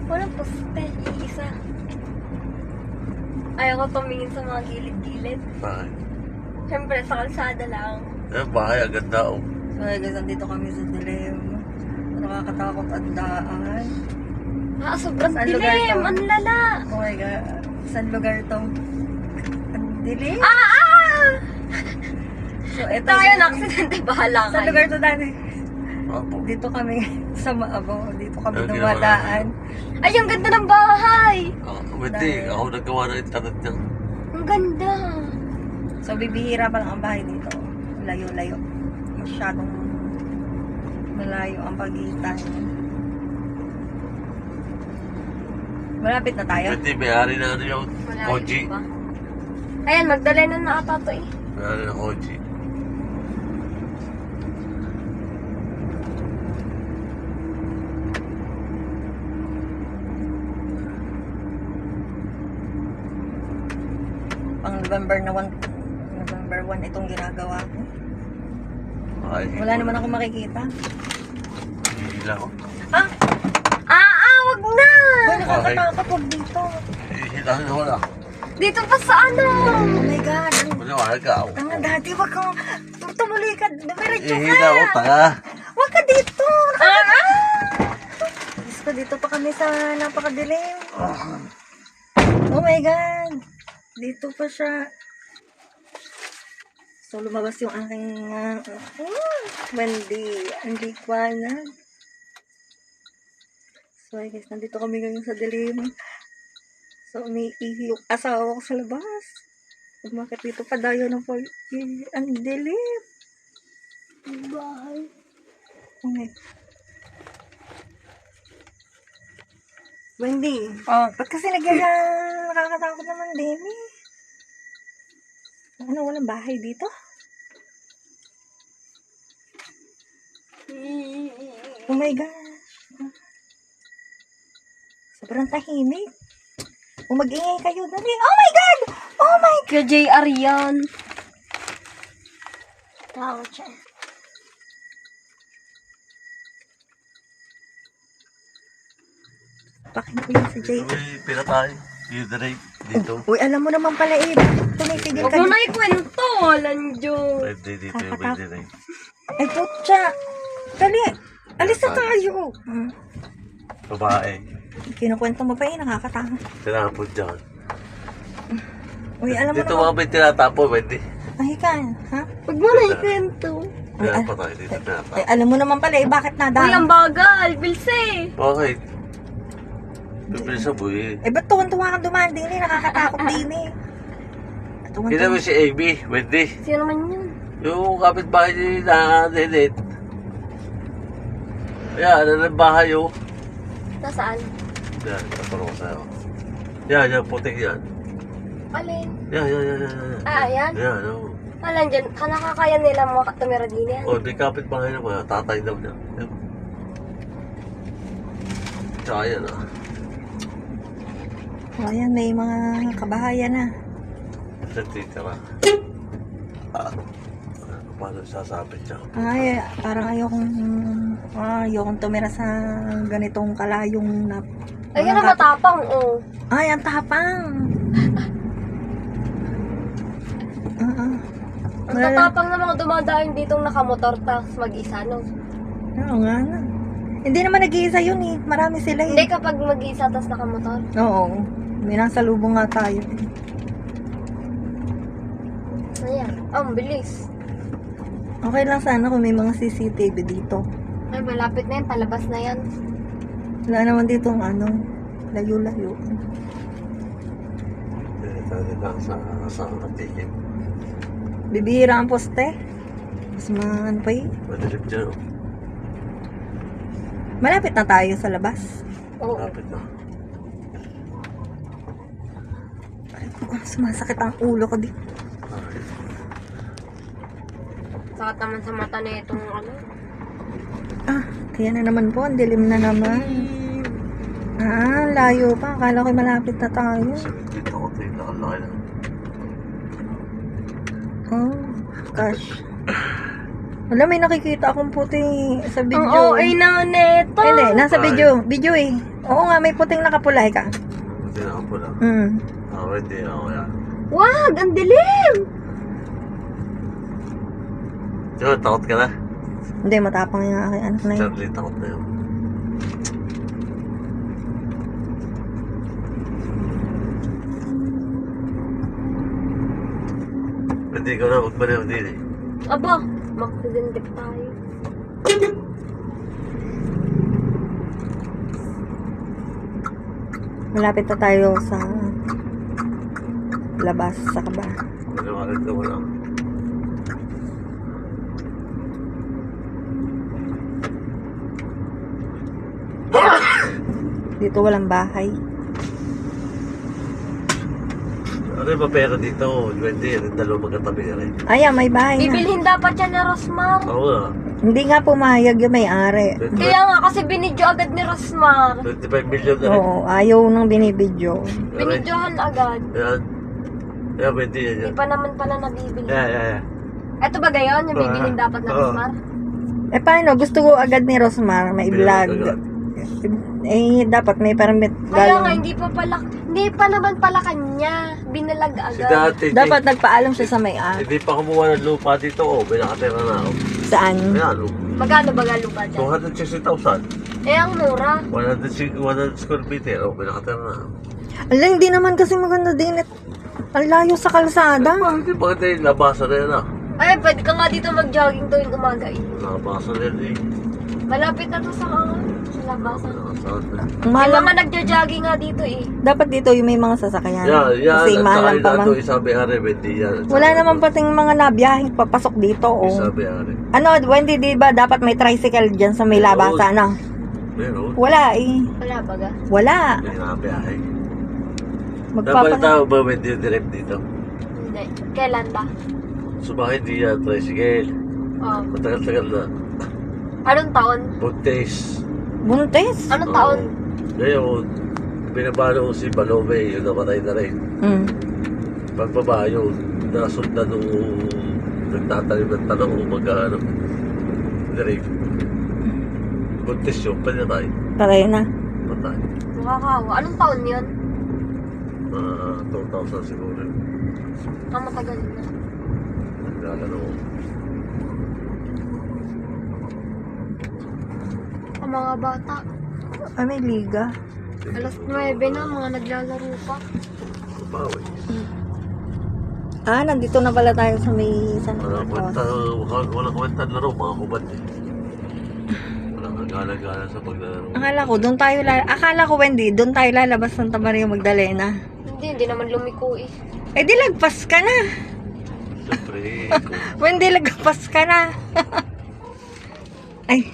Walang poste, isa. Ayaw ko tumingin sa mga gilid-gilid. Bakit? Siyempre, sa kalsada lang. Eh, bahay, agad daw. So guys, andito kami sa dilim. Nakakatakot ang daan. Ah, sobrang Saan lugar dilim. to? Ang lala. Oh my God. Saan lugar to? Ang dilim. Ah! So ito Tayo na aksidente. Bahala ka. Saan lugar to dati? Opo. Dito kami sa Maabaw. Dito kami Ano ginawa dumadaan. Ay, ang ganda ng bahay. Hindi, ako nagawa ng internet niya. Ang ganda. So bibihira pa lang ang bahay dito. Layo-layo. Masyadong malayo ang pagitan. Malapit na tayo. Hindi, may-ari na ano yung Malayo Koji. pa. Ayan, Magdalena na ata to eh. May-ari ng Koji. Pang November 1 itong ginagawa ko. Ay, Wala naman ako makikita. Hihila ko. Ah! Wag na! Ay, nakakatakot wag dito. Hihila na wala. Dito pa sa ano? Oh my God. Wala, wala ka. Tanga dati, wag kang tumuloy ka. Dumiretso Hihila ko, ka. tanga. Wag ka dito. Diyos ko, dito pa kami sa napakadilim. Oh my God. Dito pa siya. So, lumabas yung aking Wendy. Hindi ko na. So, I guess, nandito kami ngayon sa dilim. So, umiihi yung asawa ko sa labas. Umakit dito pa dayo ng pag... Ang dilim. Bye. Okay. Wendy. Oh. Ba't kasi nakakatakot naman din eh? Ano, walang bahay dito? Oh my gosh. Sobrang tahimik. Kung mag-ingay kayo, dali. Oh my God! Oh my God! Kaya JR yan. Takot siya. Pakin ko yun si Jay. May pinatay. Yung drive dito. Uy, alam mo naman pala eh. Tumitigil Huwag ka mo dito. na ikwento. Lanjo. Pwede dito yung may drive. Ay, putya. Dali. Alis na tayo. Babae. Kinukwento mo pa eh. Nakakatakot. Tinapon dyan. Uy, alam mo Dito naman. mga may tinatapon, pwede. Ay, ka. Ha? Huwag mo na ikwento. Tinapon dito Ay, tinatapon. alam mo naman pala eh. Bakit Uy, nadaan? ang bagal. Bilse. Bakit? Bibili sa buhay. Eh, ba't tuwan-tuwa kang dumaan din eh? Nakakatakot din eh. Kita mo si AB, Wendy. Sino naman yun? Yung kapitbahay ni na Nenet. Yan, ano ng bahay yun? Nasaan? Yan, tapos ko sa'yo. Yan, puting yan. Alin? Yan. Ah, ayan? Yan, oo. Alam dyan, nakakaya nila mga tumira din yan. Oh, may kapitbahay naman, tatay daw niya. Yan. Tsaka yan ah. O, ayan, may mga kabahayan na. Titira. Paano sasabit siya? Ay, parang ayokong tumira sa ganitong kalayong na... Ay, ka na matapang, oh. Ay, ang tapang! Ang tatapang na mga dumadahin ditong nakamotor tapos mag-isa, no? Oo nga na. Hindi naman nag-iisa yun eh. Marami sila eh. Hindi kapag mag-isa tapos nakamotor. Oo. May nasa lubong nga tayo. Ayan. Ang bilis. Okay lang sana kung may mga CCTV dito. Ay, malapit na yan. Palabas na yan. Wala naman dito layo-layo. Tayo lang sa katigin. Bibihira ang poste. Mas ano pa eh. Madilim dyan oh. Malapit na tayo sa labas. Oo. Lapit na. Sumasakit ang ulo ko dito. Sakit naman sa mata na itong ano. Kaya na naman po. Ang dilim na naman. Layo pa. Akala ko malapit na tayo. Dito ko tayo nakalaki na. Oh, gosh. Wala, may nakikita akong puti sa Ang video. OA naman neto. Hindi, nasa Ay. video eh. Oo nga, may puting nakapulay ka. Hindi na ako pala. Hindi ako yan. Wag, ang dilim. Diba, takot ka na? Hindi, matapang yung aking anak na yun. Charlie, takot na yun. Hindi ko na magpareho din eh. Aba, maksidentip tayo. Malapit na tayo sa labas sa kaba. Maliwanag ka mo lang. Dito walang bahay. Ano yung pera dito? 20, yung dalawa magkatabi ka rin. Ayan, may bahay na. Bibilhin dapat yan ni Rosmar. Oo nga. Hindi nga pumayag yung may-ari. Kaya nga kasi binidyo agad ni Rosmar. 25 million na rin. Oo, ayaw nang binibidyo. Binidyohan agad. Yan. Yan, 20 yan Hindi yan. pa naman pala nabibili. Yeah. Eto ba gayon? Yung bibilhin dapat na Oo. Rosmar? Eh paano? Gusto ko agad ni Rosmar may vlog. Eh, dapat may permit Kaya nga, galing. hindi pa naman pala kanya. Binalag Si agad. dati, Dapat nagpaalam siya sa may-ari. hindi pa kumuha ng lupa dito. Oh, binakatera na ako. Saan? Ayan, oh. Magkano ba nga lupa dyan? 260,000. Eh, ang mura. 100 square meter. Oh, binakatera na ako. Ala, hindi naman kasi maganda din. Ang layo sa kalsada. Hindi pa kita yung labasan na yan ah. Ay, pwede ka nga dito mag-jogging tuwing umaga eh. Labasan na yan eh. Malapit na to sa labasan. Saan na? Ang May mahal mga lang- nagja-jogging nga dito eh. dapat dito yung may mga sasakyan. Yan. Kasi At mahal saka lang pa yung man. dato, isabi hari, 20 yan. Wala naman pating mga nabiyahing papasok dito. Oh. Isabi hari. Ano, Wendy, di ba dapat may tricycle dyan sa may labasan? Ano? Meron. Wala eh. Wala ba ga? Wala. May nabiyahe. Dapat Magpapa... tao ba Wendy yung direct dito? Hindi. Kailan ba? Sumakit di yan, tricycle. Oh. Matagal-tagal na. Anong taon? Buntis. Buntis? Anong taon? Ngayon, binabalo ko si Balome, yung namatay na rin. Pagbaba yun, nasundan nung nagtatanim ng tanong kung magkano. Direct. Buntis yun, panatay. Patay na. Patay. Nakakawa. Anong taon yun? 2,000 siguro. Ang matagal na. Naglalaro. Ang mga bata. Ay, may liga. Alas 9 na, mga naglalaro pa. Bawi. Ah, nandito na pala tayo sa may Santa Walang kwenta, Claus. walang kwenta laro, mga kubad eh. Walang kagala-gala sa paglalaro. Akala ko, Wendy, doon tayo lalabas Santa Maria Magdalena. Hindi naman lumiko eh. Eh, di lagpas ka na. Siyempre, Wendy, lagpas ka na. Ay,